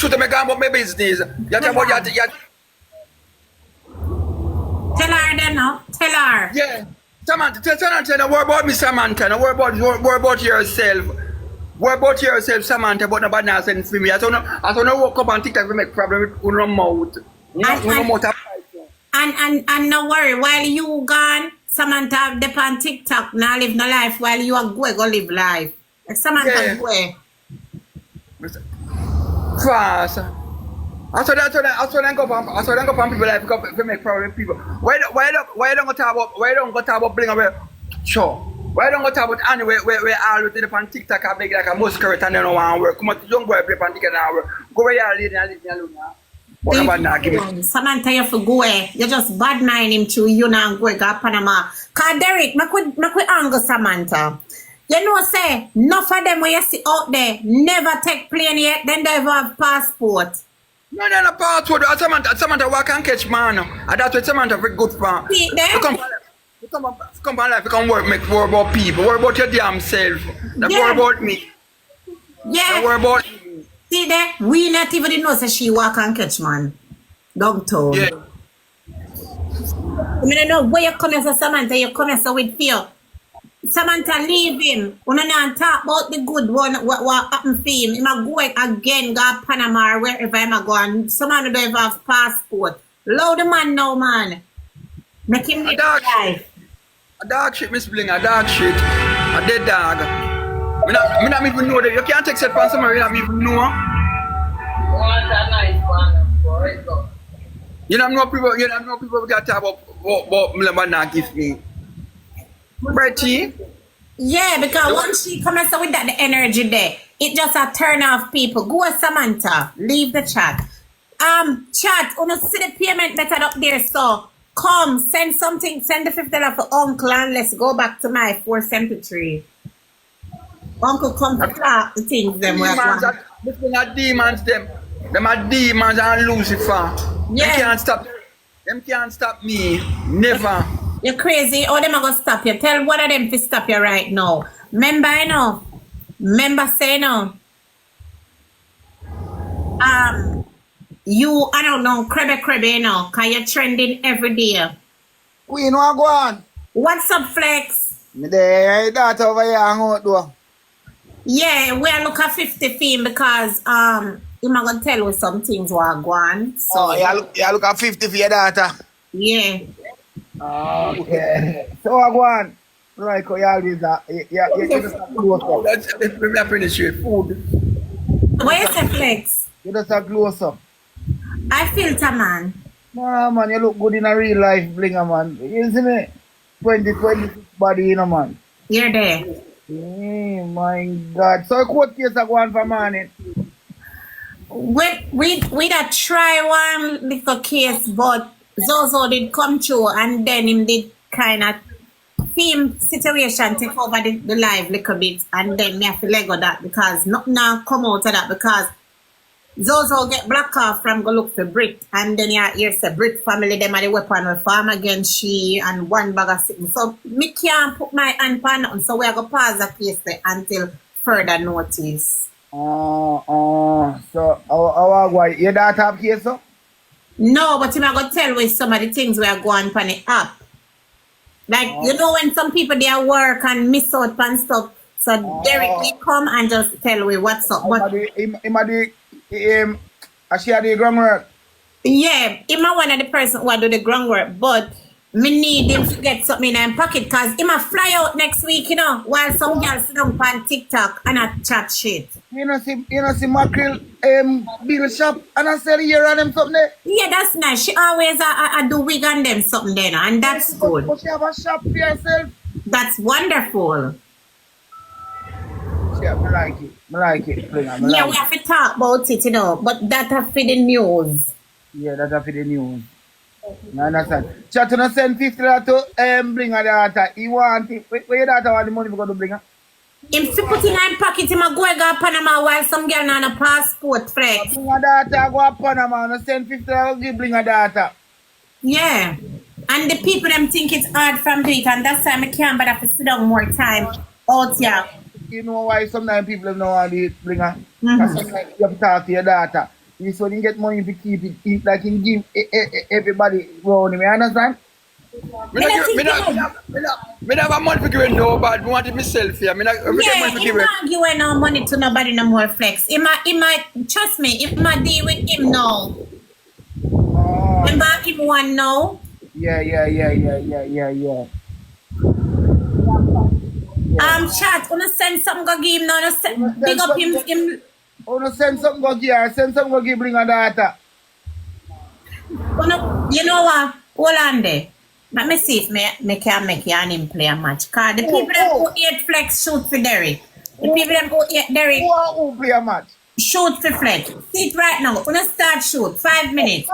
shoot me about my business. You talk about you. Tell her then, no? Tell her. Yeah. Samantha, tell worry about me, Samantha. No worry about yourself. Worry about yourself, Samantha, but nobody has sense for me. I don't know woke up on TikTok to make problem with no mouth. And no worry, while you gone, Samantha dep on TikTok, now live no life while you are go live life. Like Samantha go. Fast. I saw them go from people life to make problem with people. Why don't go talk about bling away? Sure. Why don't go talk about anyway where all with the on TikTok I make like a muscular and they don't want to work. Come on, young boy play on TikTok and work. Go where you are leave me alone now. Samantha, you have to go. You just bad mind him to you now go to Panama. Cause Derrick, I could angle Samantha. You know, say, enough of them when you see out there never take plane yet, then they have passport. No, passport. Samantha walk and catch man. And that's what Samantha very good for. See there? Come on life, you can work, make worry about people. Worry about your damn self. Don't worry about me. Yeah. Don't worry about me. See there? We not even know say she walk and catch man. Downtown. Yeah. I mean, I know where you come as Samantha, you come as with fear. Samantha leave him. We don't talk about the good one, what happened for him. He might go again, go to Panama or wherever he might go. And someone don't even have passport. Allow the man now, man. Make him live life. A dog shit, Miss Bling, a dog shit. A dead dog. Me not even know that. You can't take set from somewhere you don't even know. Want a nice one. You don't know people got to talk about me not give me. Bertie? Yeah, because once she comes with that the energy there, it just a turn off people. Go Samantha, leave the chat. Chat, wanna see the payment method up there, so come, send something, send the $50 for uncle and let's go back to my 473. Uncle come to talk the things them. This thing are demons them. Them are demons and Lucifer. Yeah. Them can't stop me. Never. You're crazy. How them are gonna stop you? Tell one of them to stop you right now. Remember, I know. Remember, say no. You, I don't know, crabby, you know, cause you're trending every day. We know I go on. What's up, Flex? Me there, that over here hang out though. Yeah, we are looking at 50 film because I'm gonna tell you some things what go on. So Oh, you look at 50 for your data. yeah. Okay. So I go on. Like you always you just a close up. That's me appreciate food. What you say, Flex? You just a close up. I filter, man. Nah man, you look good in a real life blinger man. You see me? 2026 body you know man. You're there. Hey, my God. So what case I go on for morning? We that try one little case, but Zozo did come through and then him did kind of film situation take over the live little bit, and then me have to let go that because nothing now come out of that because Zozo get black off from go look for Brit, and then you hear say Brit family them are the weapon will farm against she and one bag of sitting. So me can't put my hand on nothing, so we are gonna pause the case there until further notice. So how your data have case so? No, but I'm gonna tell you some of the things we are going on the app. Like you know when some people they are work and miss out and stuff. So Derrick we come and just tell we what's up. But she had the groundwork. yeah, him one of the person who do the groundwork, but me need him to get something in his pocket because he might fly out next week, you know, while some girls sit down on TikTok and a chat shit. You know see mackerel bill shop and I sell here on them something there. Yeah, that's nice. She always do wig on them something there, and that's good. But she have a shop for herself. That's wonderful. Yeah, I like it. Yeah, we have to talk about it, you know, but that have for the news. Yeah, that's for the news. You understand? Chat to send $50 to bring her data. He want it. Where your data want the money we going to bring her? If you put in my pocket, he might go to Panama while some girl on a passport, Flex. Bring her data, go to Panama and send $50 bring her data. Yeah. And the people them think it's hard from it, and that's why I can't bother to sit down more time out here. You know why sometimes people don't want to bring her? Because sometimes you have to talk to your data. This one he get money to keep it, like he give everybody around him. You understand? Me not have money to give nobody. I want it myself here. Me not get money Yeah, to he give it. not giving no money to nobody no more flex. He might trust me, if my deal with him now. Oh, Remember him one now? yeah. Chat, wanna send something go give him now, big up him. Oh, no, send something go give her. Send something go give bring her daughter. You know what? Hold on there. Let me see if me can make you and him play a match. Cause the people that who 8 flex shoot for Derrick. The people that who 8 Derrick Who play a match? shoot for flex. See it right now. Wanna start shoot. 5 minutes.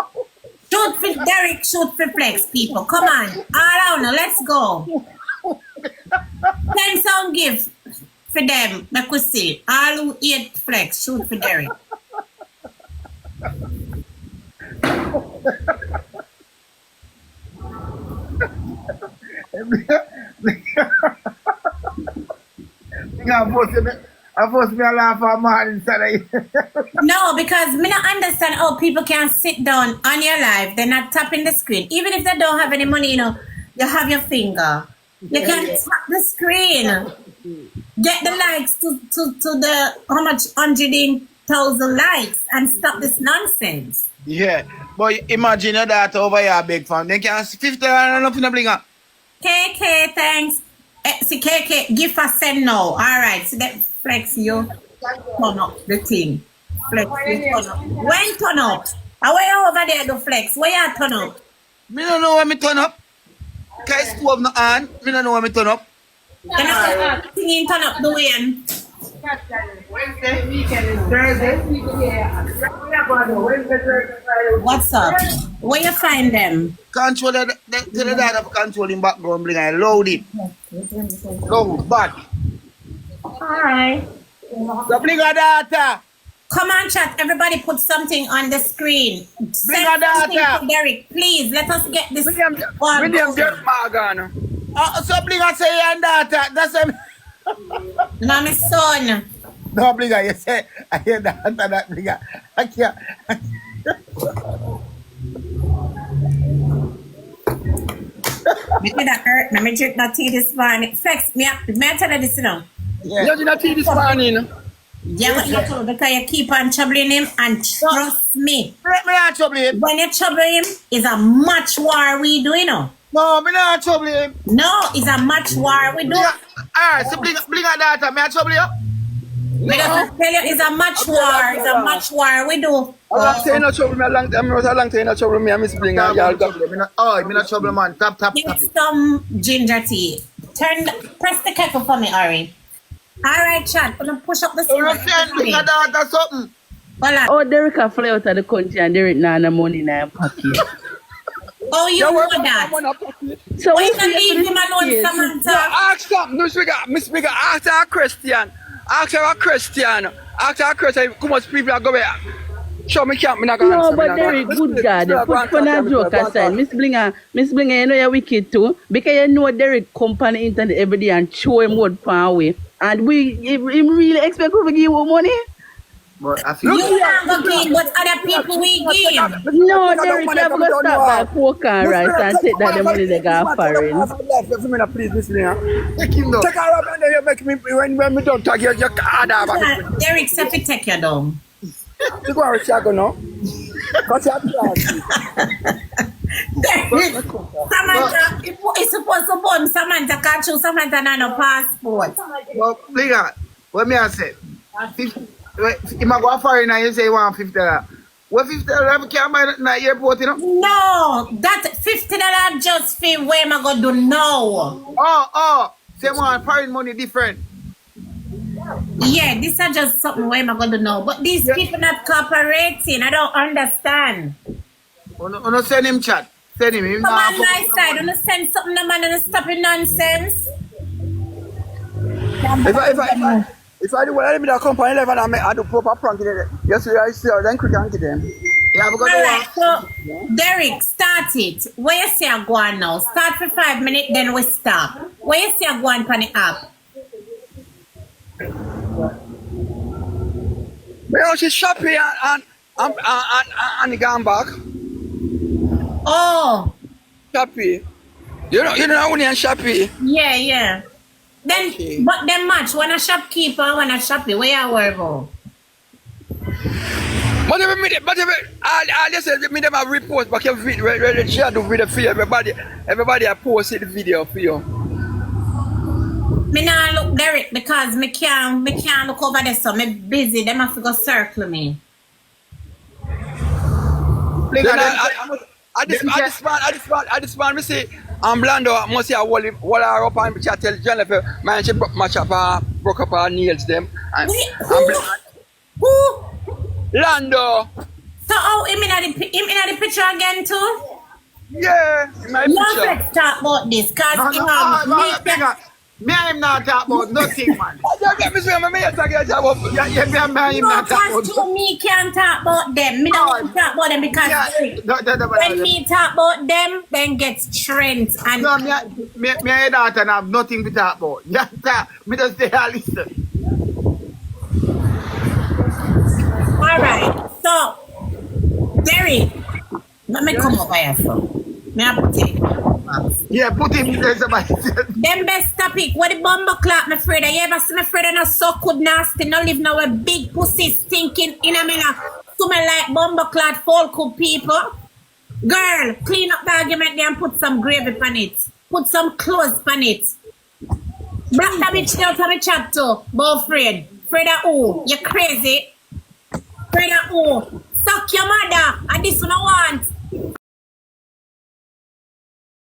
Shoot for Derrick, shoot for flex, people. Come on. All out now. Let's go. Send some gift for them. Make we see. All who 8 flex, shoot for Derrick. I force me a laugh at man inside. No, because me not understand how people can sit down on your live, they're not tapping the screen. Even if they don't have any money, you know, you have your finger. You can tap the screen. Get the likes to the how much 100,000 likes and stop this nonsense. Yeah, but imagine your daughter over here, big fan. They can see $50 and nothing to bring up. KK, thanks. See, KK, give us send now. All right, so that flex you turn up the thing. Flex you turn up. When turn up? And where you over there do flex? Where you turn up? Me don't know when me turn up. Cause stove no on. Me don't know when me turn up. You know, singing turn up the way. Wednesday, weekend, Thursday. What's up? Where you find them? Control the data for controlling background bring I load it. Load bad. Alright. So bring a data. Come on, chat. Everybody put something on the screen. Bring Send a something data. to Derrick. Please, let us get this William one. Derrick Morgan. So bring a say and data. That's a No, my son. no bring a you say I hear data that bring a I can't. Me did that hurt. Me drink that tea this morning. Flex, me I tell you this, you know. You did not see this morning. Yeah, what you told because you keep on troubling him and trust me. Me not trouble him. When you trouble him, it's a match war we do, you know. No, me not trouble him. No, it's a match war we do. Yeah. Alright, so bring a data. Me not trouble you. Me just tell you, it's a match war. It's a match war we do. I'm saying no trouble me a long time. I was a long time no trouble me. I miss bring a y'all go. Me not trouble man. Tap Give it. me some ginger tea. Press the kettle for me, Ari. Alright, chat. Gonna push up the You send bring a data something. Hold on. Oh, Derrick a fly out of the country and Derrick nah no money in him pocket. Oh, you know that. So Why we you can leave him alone, Samantha? Ask something. No, Miss Speaker, ask her a question. Ask her a question. Ask her a question. How much people are going? Show me camp. No, but Derrick, good God, put fun and joke aside. Miss Blinger, you know you're wicked too. Because you know Derrick come on the internet every day and show him what far away. And he really expect to give you money? But I feel You can't go give, but other people we give. No, Derrick, you have to stop by pork and rice and take that the money they got foreign. Please, Miss Linger. take him down. Take her up and then you make me, when we don't talk, you can't have a Derrick, say fi take you down. You go and Chicago now. Cut your plans. Samantha, it's supposed to burn Samantha can't show Samantha no passport. Well, Liga, what me I say? If I go foreign and you say you want $50. What $50 can buy in the airport, you know? No, that $50 just for where am I gonna do now? Oh, say one foreign money different. Yeah, this is just something where am I gonna do now? But these people not cooperating. I don't understand. No send him chat. Send him. Come on, nice side. Don't send something to man and stop in nonsense. If I do what I do with a company level and I do proper prank in it, yes, I see her, then quick and get them. Yeah, because Alright, so Derrick, start it. Where you say I go on now? Start for 5 minutes, then we stop. Where you say I go on for the app? Well, she's shopping and and gone back. Oh, Shappy. You know Uni and Shappy? yeah. Then, Okay. but them match, when a shopkeeper, when a shoppy, where you worry about? But I just said me them have repost back your video where share the video for you. Everybody I posted the video for you. Me nah look Derrick because me can't look over there, so me busy. Them have to go circle me. Bling Then her. I just want me say Lando must say wall her up and she tell Jennifer man she broke up her nails them and Wait, and who? Lando. So oh, him in the picture again too? Yeah, in my You picture. have to talk about this, cause Me and him not talk about nothing, man. You get me saying me talk about Yeah, me and him no, not talk cause about to me can't talk about them. Me don't want to talk about them because when me talk about them, then get strength and No, me and your daughter have nothing to talk about. Yeah, me just stay and listen. alright. So Derrick, let me come over here so. Me have to take Yeah, put him there somebody. them best topic. What the bumble clap, my friend? You ever see my friend and so good nasty? No live now a big pussy stinking in a minute. To me like bumble clap folk good people. Girl, clean up the argument there and put some gravy on it. Put some clothes on it. Black the bitch down to me chat too. Bo Fred. Fred who? You crazy? Fred who? Suck your mother. And this one I want.